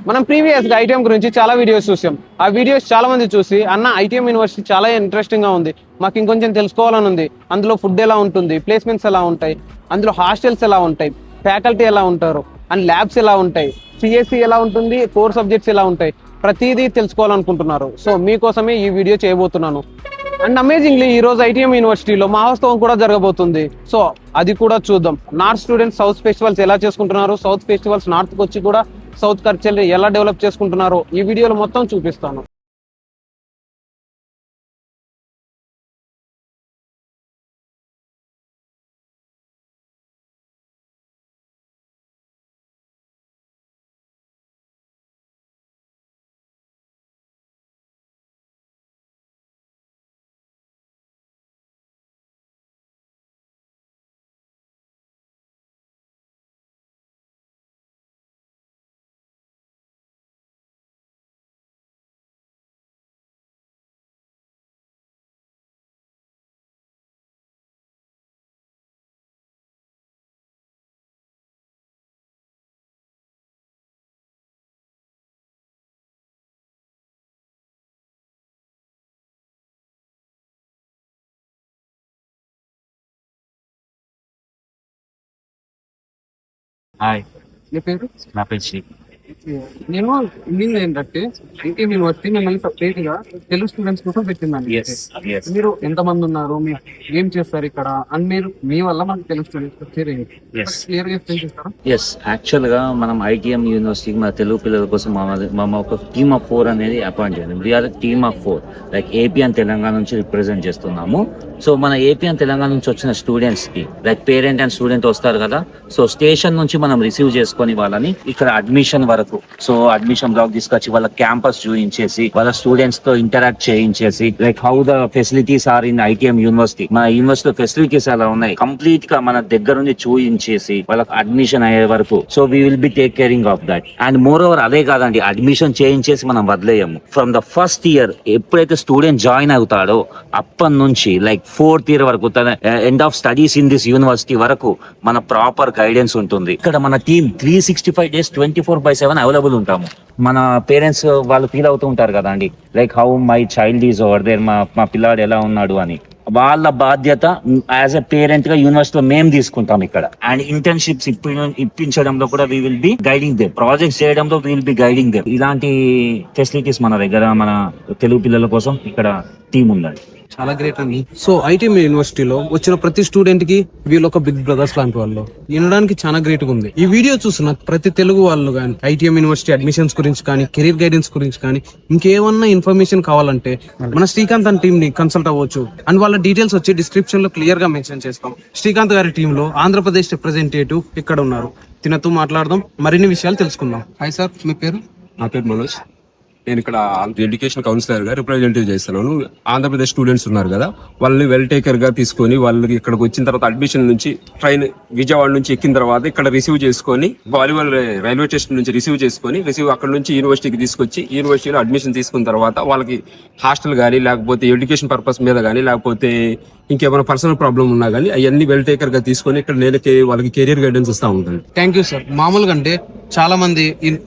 మనం ప్రీవియస్ గా ఐటీఎం గురించి చాలా వీడియోస్ చూసాం. ఆ వీడియోస్ చాలా మంది చూసి అన్న ఐటీఎం యూనివర్సిటీ చాలా ఇంట్రెస్టింగ్ గా ఉంది, మాకు ఇంకొంచెం తెలుసుకోవాలని ఉంది, అందులో ఫుడ్ ఎలా ఉంటుంది, ప్లేస్మెంట్స్ ఎలా ఉంటాయి, అందులో హాస్టల్స్ ఎలా ఉంటాయి, ఫ్యాకల్టీ ఎలా ఉంటారు, అండ్ ల్యాబ్స్ ఎలా ఉంటాయి, సిఎస్సి ఎలా ఉంటుంది, కోర్ సబ్జెక్ట్స్ ఎలా ఉంటాయి, ప్రతిదీ తెలుసుకోవాలనుకుంటున్నారు. సో మీకోసమే ఈ వీడియో చేయబోతున్నాను. అండ్ అమేజింగ్లీ ఈ రోజు ఐటీఎం యూనివర్సిటీలో మహోత్సవం కూడా జరగబోతుంది. సో అది కూడా చూద్దాం. నార్త్ స్టూడెంట్స్ సౌత్ ఫెస్టివల్స్ ఎలా చేసుకుంటున్నారు, సౌత్ ఫెస్టివల్స్ నార్త్ కి వచ్చి కూడా సౌత్ కల్చర్ ఎలా డెవలప్ చేసుకుంటున్నారో ఈ వీడియోలో మొత్తం చూపిస్తాను. హాయ్, నీ పేరు? నా పేరు శ్రీ. నేను వినింది ఏంటంటే ఐటీఎం యూనివర్సిటీ మిమ్మల్ని సపరేట్ గా తెలుగు స్టూడెంట్స్ కోసం పెట్టిందండి. ఎస్ ఎస్ మీరు ఎంతమంది ఉన్నారు, మీరు ఏం చేస్తారు ఇక్కడ అని మీరు మీ వల్ల మనకు తెలుగు స్టూడెంట్స్ ఎస్ క్లియర్ గా ఎక్స్ప్లెయిన్ చేస్తారా? ఎస్ యాక్చువల్గా మనం ఐటీఎం యూనివర్సిటీకి మన తెలుగు పిల్లల కోసం మా ఒక టీమ్ ఆఫ్ 4 అనేది అపాయింట్ చేయాలి. We're team of 4, like AP and Telangana నుంచి రిప్రజెంట్ చేస్తున్నాము. సో మన ఏపీ అండ్ తెలంగాణ నుంచి వచ్చిన స్టూడెంట్స్ కి లైక్ పేరెంట్ అండ్ స్టూడెంట్ వస్తారు కదా, సో స్టేషన్ నుంచి మనం రిసీవ్ చేసుకొని వాళ్ళని ఇక్కడ అడ్మిషన్ వరకు, సో అడ్మిషన్ బ్లాక్ తీసుకొచ్చి వాళ్ళ క్యాంపస్ చూపించేసి వాళ్ళ స్టూడెంట్స్ తో ఇంటరాక్ట్ చేయించేసి like how the facilities are in ITM university, మన యూనివర్సిటీ ఫెసిలిటీస్ ఎలా ఉన్నాయి కంప్లీట్ గా మన దగ్గర నుంచి చూయించేసి వాళ్ళకి అడ్మిషన్ అయ్యే వరకు, so we will B take caring of that. And more over అదే కాదండి, అడ్మిషన్ చేయించేసి మనం వదిలేయము. ఫ్రమ్ ద ఫస్ట్ ఇయర్ ఎప్పుడైతే స్టూడెంట్ జాయిన్ అవుతాడో అప్పటి నుంచి లైక్ 4th ఇయర్ వరకు, తన end of studies in this university వరకు మన ప్రాపర్ గైడెన్స్ ఉంటుంది. ఇక్కడ మన టీమ్ 365 days 24/7 అవైలబుల్ ఉంటాము. మన పేరెంట్స్ వాళ్ళు ఫీల్ అవుతూ ఉంటారు కదా అండి, like how my child is over there, మా పిల్లాడు ఎలా ఉన్నాడు అని. వాళ్ళ బాధ్యత యాజ్ ఎ పేరెంట్ గా యూనివర్సిటీలో మేము తీసుకుంటాం ఇక్కడ. అండ్ ఇంటర్న్షిప్స్ ఇప్పించడంలో కూడా we will be guiding them, projects చేయడంలో we will be guiding them. ఇలాంటి ఫెసిలిటీస్ మన దగ్గర మన తెలుగు పిల్లల కోసం ఇక్కడ టీం ఉందండి. చాలా గ్రేట్ అండి. సో ఐటీఎం యూనివర్సిటీలో వచ్చిన ప్రతి స్టూడెంట్ కి వీళ్ళు ఒక బిగ్ బ్రదర్స్ లాంటి వాళ్ళు. వినడానికి చాలా గ్రేట్ గా ఉంది. ఈ వీడియో చూసిన ప్రతి తెలుగు వాళ్ళు కానీ ఐటీఎం యూనివర్సిటీ అడ్మిషన్స్ గురించి కానీ కెరీర్ గైడెన్స్ గురించి కానీ ఇంకేమన్నా ఇన్ఫర్మేషన్ కావాలంటే మన శ్రీకాంత్ అని టీమ్ ని కన్సల్ట్ అవ్వచ్చు. అండ్ వాళ్ళ డీటెయిల్స్ వచ్చి డిస్క్రిప్షన్ లో క్లియర్ గా మెన్షన్ చేస్తాం. శ్రీకాంత్ గారి టీమ్ లో ఆంధ్రప్రదేశ్ రిప్రజెంటేటివ్ ఇక్కడ ఉన్నారు. తినతో మాట్లాడదాం, మరిన్ని విషయాలు తెలుసుకుందాం. హాయ్ సార్, మీ పేరు? నా పేరు మనోజ్. నేను ఇక్కడ ఎడ్యుకేషన్ కౌన్సిలర్ గా రిప్రజెంటేటివ్ చేస్తున్నాను. ఆంధ్రప్రదేశ్ స్టూడెంట్స్ ఉన్నారు కదా, వాళ్ళని వెల్ టేకర్ గా తీసుకొని వాళ్ళకి ఇక్కడికి వచ్చిన తర్వాత అడ్మిషన్ నుంచి ట్రైన్ విజయవాడ నుంచి ఎక్కిన తర్వాత ఇక్కడ రిసీవ్ చేసుకొని వాలీబాల్ రైల్వే స్టేషన్ నుంచి రిసీవ్ అక్కడ నుంచి యూనివర్సిటీకి తీసుకొచ్చి యూనివర్సిటీలో అడ్మిషన్ తీసుకున్న తర్వాత వాళ్ళకి హాస్టల్ కానీ లేకపోతే ఎడ్యుకేషన్ పర్పస్ మీద కానీ లేకపోతే ఇంకేమైనా పర్సనల్ ప్రాబ్లం ఉన్నా కానీ అవన్నీ వెల్ టేకర్ గా తీసుకొని ఇక్కడ నేను వాళ్ళకి కెరియర్ గైడెన్స్ ఇస్తా ఉంటాను. Thank you sir. మామూలుగా అంటే చాలా మంది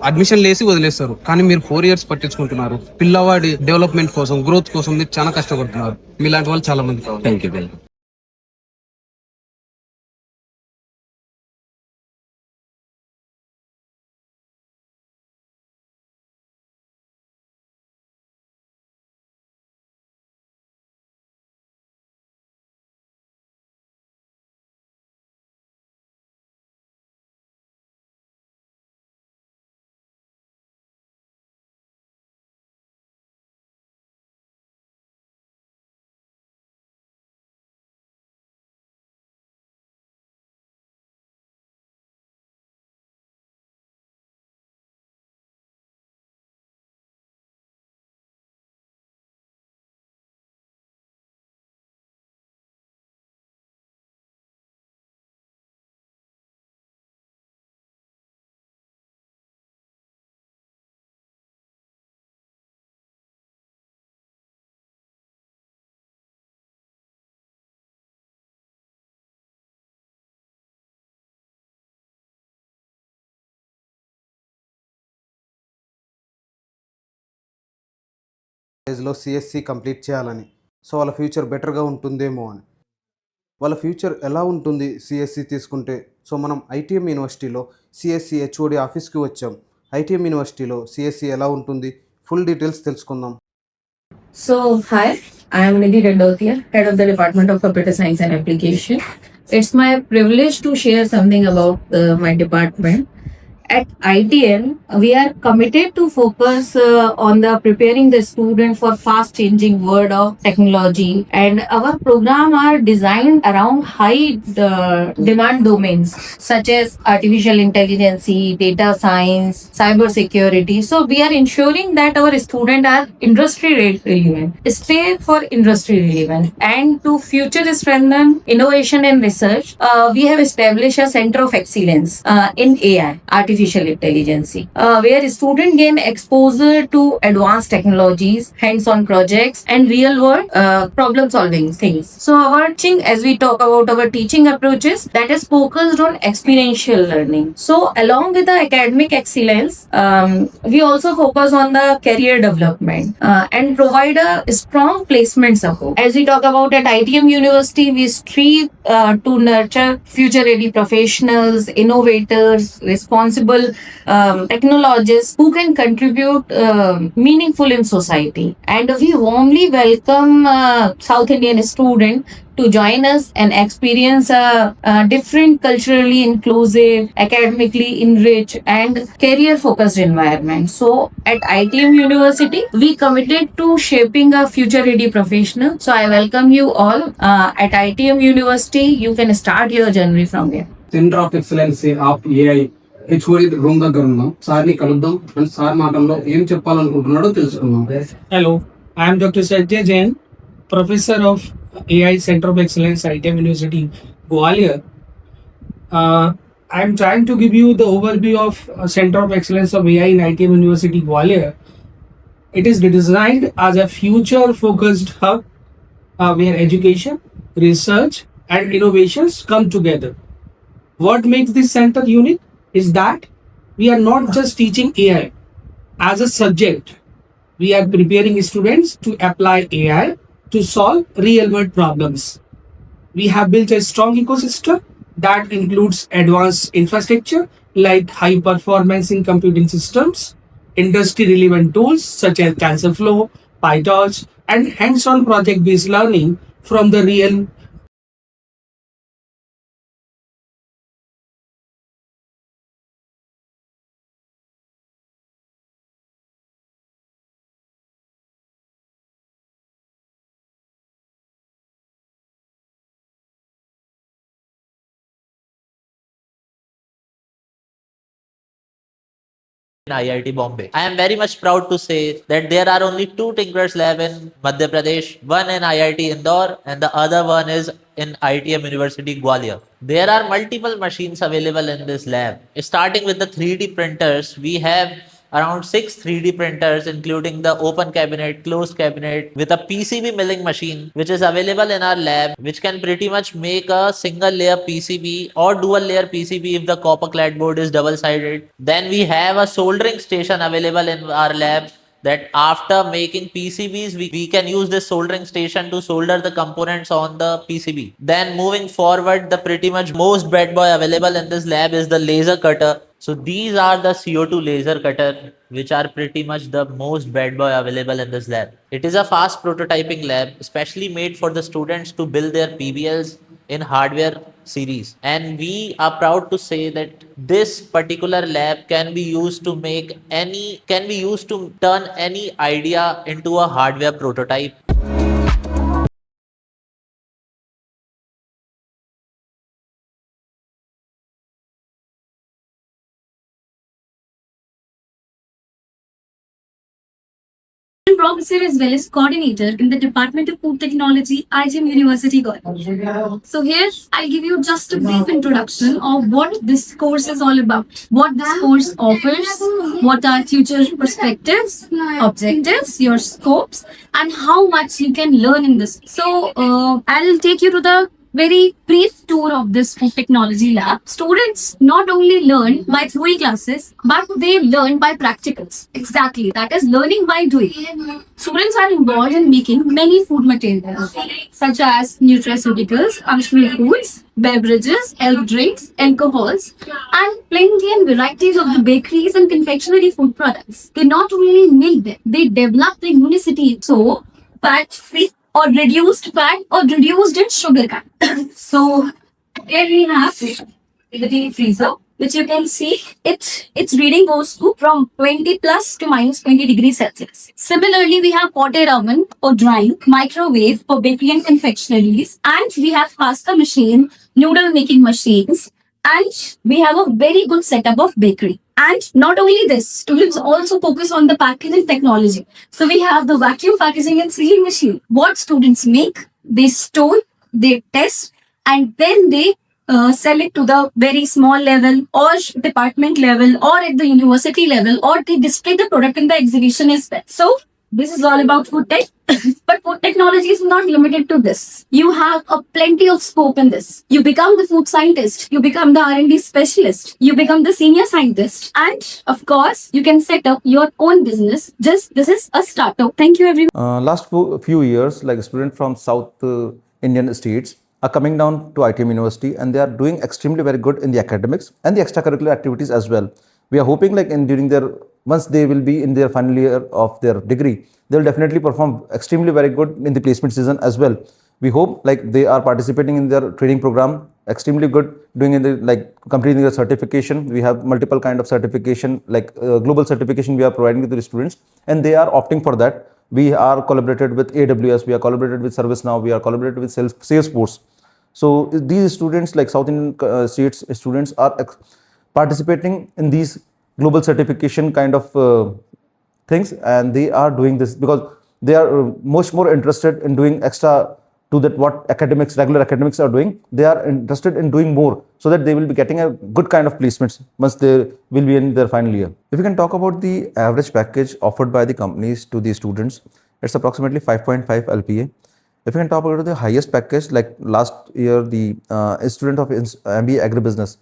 అడ్మిషన్ లేసి వదిలేస్తారు, కానీ మీరు 4 years పట్టించుకుంటున్నారు. పిల్లవాడి డెవలప్మెంట్ కోసం, గ్రోత్ కోసం మీరు చాలా కష్టపడుతున్నారు. మీలాంటి వాళ్ళు చాలా మంది. Thank you. కాలేజ్లో సిఎస్సి కంప్లీట్ చేయాలని. సో వాళ్ళ ఫ్యూచర్ బెటర్గా ఉంటుందేమో అని. వాళ్ళ ఫ్యూచర్ ఎలా ఉంటుంది సిఎస్సి తీసుకుంటే? సో మనం ఐటీఎం యూనివర్సిటీలో సిఎస్సి హెచ్ఓడి ఆఫీస్కి వచ్చాం. ఐటీఎం యూనివర్సిటీలో సిఎస్సి ఎలా ఉంటుంది, ఫుల్ డీటెయిల్స్ తెలుసుకుందాం. So, hi, I am Nidhi Reddotia, Head of the Department of Computer Science and Application. It's my privilege to share something about my department. At ITM, we are committed to focus on the preparing the student for fast changing world of technology, and our program are designed around high demand domains such as artificial intelligence, data science, cyber security. So we are ensuring that our students are industry relevant, stay for industry relevant, and to future strengthen innovation and research, we have established a center of excellence in AI, artificial intelligence, where students gain exposure to advanced technologies, hands-on projects, and real-world problem-solving things. So, our teaching, as we talk about our teaching approaches, that is focused on experiential learning. So, along with the academic excellence, we also focus on the career development and provide a strong placement support. As we talk about at ITM University, we strive to nurture future-ready professionals, innovators, responsible technologists who can contribute meaningful in society. And we warmly welcome South Indian students to join us and experience a different, culturally inclusive, academically enriched, and career-focused environment. So, at ITM University, we committed to shaping a future-ready professional. So, I welcome you all. At ITM University, you can start your journey from here. Centre of excellence of AI HOD room దగ్గర ఉన్నాం. సార్ని కలుద్దాం and sir మాటల్లో ఏం చెప్పాలనుకుంటున్నాడో తెలుసుకుందాం. Hello, I am Dr. Sanjay Jain, Professor of AI Center of Excellence, ITM University, Gwalior. I am trying to give you the overview of Center of Excellence of AI in ITM University, Gwalior. It is designed as a future-focused hub where education, research, and innovations come together. What makes this center unique is that we are not just teaching AI as a subject. We are preparing students to apply AI to solve real-world problems. We have built a strong ecosystem that includes advanced infrastructure like high-performance in computing systems, industry-relevant tools such as TensorFlow, PyTorch, and hands-on project-based learning from the real in IIT Bombay. I am very much proud to say that there are only two Tinkers Lab in Madhya Pradesh, one in IIT Indore and the other one is in ITM University Gwalior. There are multiple machines available in this lab. Starting with the 3D printers, we have around 6 3D printers including the open cabinet, closed cabinet with a PCB milling machine which is available in our lab, which can pretty much make a single layer PCB or dual layer PCB if the copper clad board is double sided. Then we have a soldering station available in our lab that after making PCBs, we can use this soldering station to solder the components on the PCB. Then moving forward, the pretty much most bad boy available in this lab is the laser cutter. So these are the CO2 laser cutter, which are pretty much the most bad boy available in this lab. It is a fast prototyping lab, especially made for the students to build their PBLs in hardware series. And we are proud to say that this particular lab can be used to turn any idea into a hardware prototype. Professor as well as coordinator in the Department of Food Technology, ITM University, Gwalior. So here I'll give you just a brief introduction of what this course is all about, what this course offers, what are future perspectives, objectives, your scopes, and how much you can learn in this. So I'll take you to the very brief tour of this food technology lab. Students not only learn by theory classes, but they learn by practicals. Exactly, that is learning by doing. Students are involved in making many food materials, such as nutraceuticals, functional foods, beverages, health drinks, alcohols, and plenty and varieties of the bakeries and confectionery food products. They not only make them, they develop the unicity so fat-free or reduced fat or reduced in sugar content. So here we have the deep freezer, which you can see its reading goes to from 20 plus to minus 20 degrees Celsius. Similarly, we have potted oven for drying, microwave for baking and confectionaries, and we have pasta machine, noodle making machines, and we have a very good setup of bakery. And not only this, students also focus on the packaging technology. So we have the vacuum packaging and sealing machine. What students make, they store, they test, and then they sell it to the very small level or department level or at the university level, or they display the product in the exhibition as well. So this is all about food tech. But food technology is not limited to this. You have a plenty of scope in this. You become the food scientist, you become the R&D specialist, you become the senior scientist, and of course, you can set up your own business. Just this is a startup. Thank you, everyone. Last few years, like students from South Indian states are coming down to ITM University, and they are doing extremely very good in the academics and the extracurricular activities as well. We are hoping like once they will be in their final year of their degree, they will definitely perform extremely very good in the placement season as well. We hope like they are participating in their training program extremely good, doing in the completing their certification. We have multiple kind of certification, like global certification we are providing to the students, and they are opting for that. We are collaborated with AWS, we are collaborated with ServiceNow, we are collaborated with Salesforce. So these students, like South Indian states students, are participating in these global certification kind of things, and they are doing this because they are much more interested in doing extra to that what regular academics are doing. They are interested in doing more so that they will be getting a good kind of placements once they will be in their final year. If we can talk about the average package offered by the companies to the students, it's approximately 5.5 LPA. If we can talk about the highest package, like last year the student of MBA Agribusiness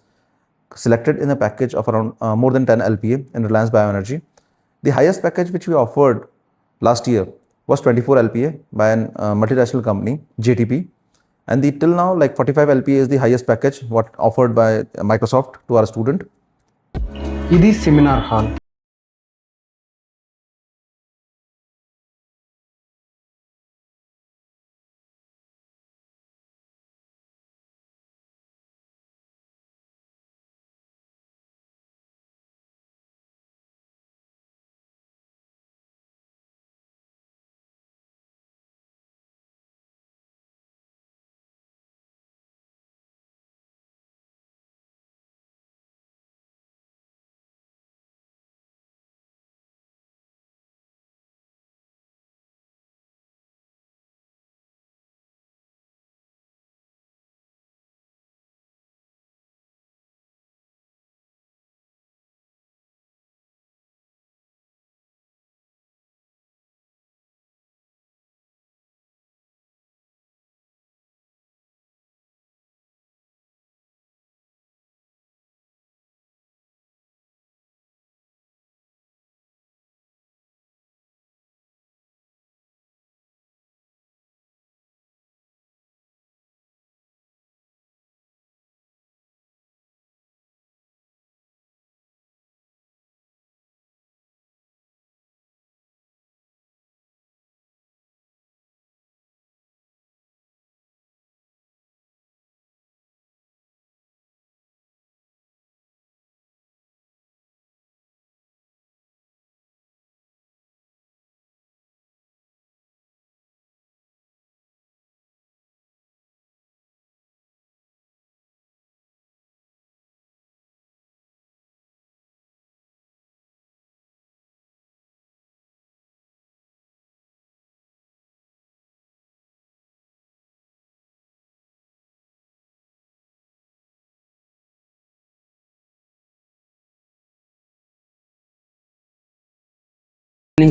selected in a package of around more than 10 LPA in Reliance Bioenergy. The highest package which we offered last year was 24 LPA by a multinational company, JTP. And the till now, like 45 LPA is the highest package what offered by Microsoft to our student. ఇది seminar hall.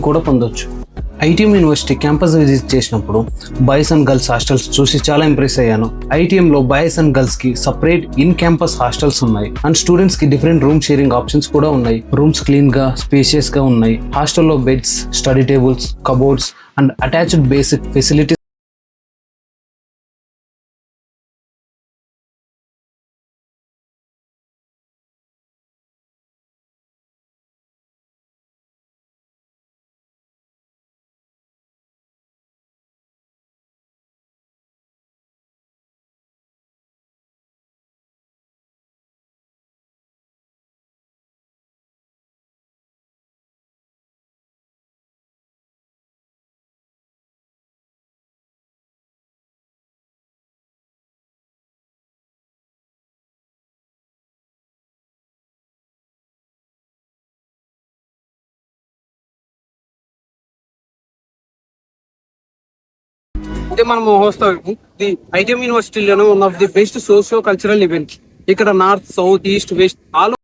కూడా పొందొచ్చు. ITM university campus visit చేసినప్పుడు boys and girls hostels చూసి చాలా impress అయ్యాను. ITM లో boys and girls కి separate in campus hostels ఉన్నాయి అండ్ స్టూడెంట్స్ కి డిఫరెంట్ రూమ్ షేరింగ్ ఆప్షన్స్ కూడా ఉన్నాయి. రూమ్స్ క్లీన్ గా స్పేషియస్ గా ఉన్నాయి. హాస్టల్లో beds, study tables, cupboards and attached basic facilities. ఇదే మనం మహోత్సవ్ ది ఐటీఎం యూనివర్సిటీలోనే one of the best socio cultural event. ఇక్కడ north, south, east, west all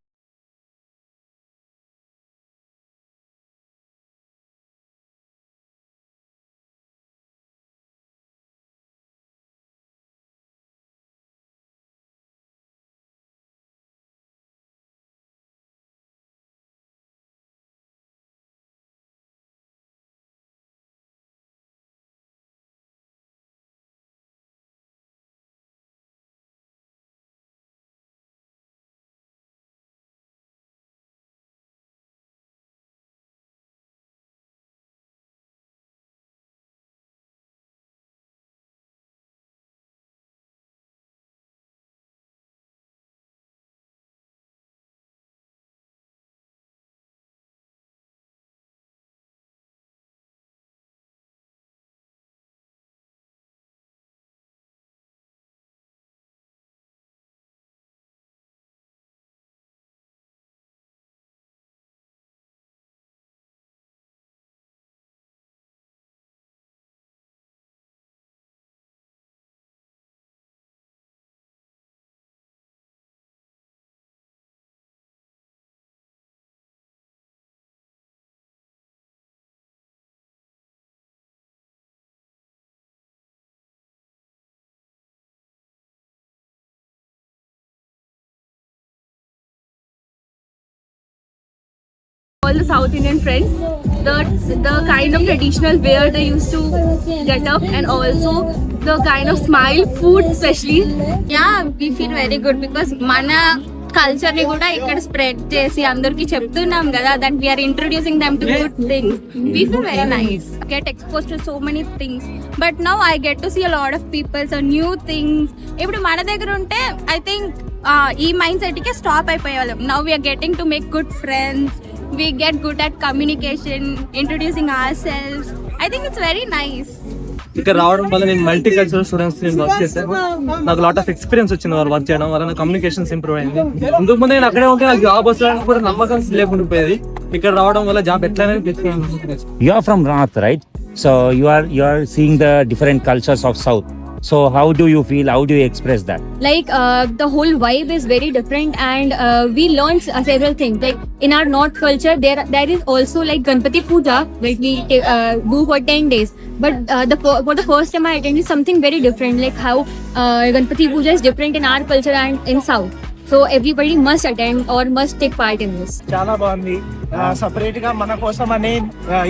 all the South Indian friends, the kind of traditional wear they used to get up, and also the kind of smile, food especially. Yeah, we feel very good because mana culture ni kuda ikkada spread chesi andarki cheptunnam kada, that we are introducing them to good things. We feel very nice, get exposed to so many things, but now I get to see a lot of people, so new things. Ippudu mana daggara unte I think ee mindset ki stop ayipoyallam. Now we are getting to make good friends, we get good at communication, introducing ourselves. I think it's very nice. ఇక్కడ రావడం వల్ల నేను multi cultural students work చేశాను. నాకు lot of experience వచ్చింది వాళ్ళు work చేయడం వల్ల. కమ్యూనికేషన్స్ ఇంప్రూవ్ అయింది. ఇందుకు ముందు నేను అక్కడే ఉంటే నాకు జాబ్ వస్తాను కూడా నమ్మకం లేకుండా పోయేది. ఇక్కడ రావడం వల్ల జాబ్ ఎట్లనే You are from North, right? So you are seeing the different cultures of South. So how do you feel? How do you express that? Like the whole vibe is very different, and we learned several things. Like in our North culture, there is also like Ganpati Puja, like we do for 10 days. But for the first time I attended something very different, like how Ganpati Puja is different in our culture and in South. So everybody must attend or must take part in this. చాలా బాగుంది. Separate గా మన కోసం అనే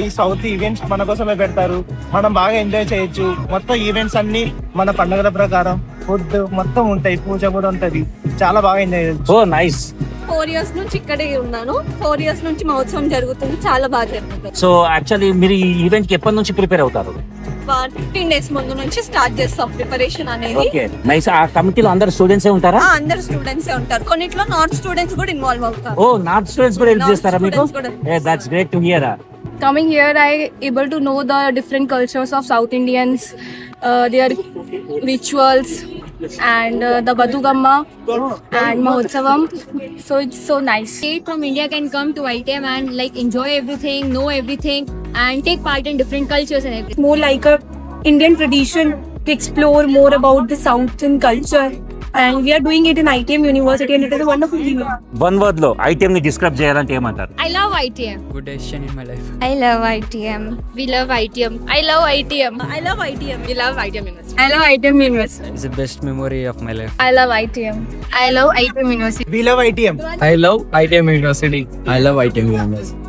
ఈ south events మన కోసమే పెడతారు. మనం బాగా ఎంజాయ్ చేయొచ్చు. మొత్తం ఈవెంట్స్ అన్ని మన పండుగల ప్రకారం ఫుడ్ మొత్తం ఉంటాయి, పూజ కూడా ఉంటది. చాలా బాగా ఎంజాయ్ చేయొచ్చు. Oh, nice. 4 years నుంచి ఇక్కడే ఉన్నాను. 4 years నుంచి మహోత్సవం జరుగుతుంది. చాలా బాగా జరుగుతుంది. So actually మీరు ఈ ఈవెంట్ కి ఎప్పటి నుంచి ప్రిపేర్ అవుతారు? 15 days ముందు నుంచి స్టార్ట్ చేస్తాం ప్రిపరేషన్ అనేది. Okay, nice. ఆ కమిటీలో అందరు స్టూడెంట్స్ ఏ ఉంటారా? అందరు స్టూడెంట్స్ ఉంటారు. కొన్నిట్లో నార్త్ స్టూడెంట్స్ కూడా ఇన్వాల్వ్ అవుతారు. ఓ, నార్త్ స్టూడెంట్స్ కూడా హెల్ప్ చేస్తారా మీకు? That's great to hear. Coming here, I able to know the different cultures of South Indians, their rituals, and the Badugamma and Mahotsavam. So it's so nice. State from India can come to ITM and like enjoy everything, know everything, and take part in different cultures and everything. More like a Indian tradition to explore more about the Southern culture and we are doing it in ITM University, and it is a wonderful thing. One word లో ITM ని describe చేయాలంటే ఏమంటారు? I love ITM. Good decision in my life. I love ITM. We love ITM. I love ITM. I love ITM. We love ITM University. I love ITM University. It's the best memory of my life. I love ITM. I love ITM University. We love ITM. I love ITM University. I love ITM University.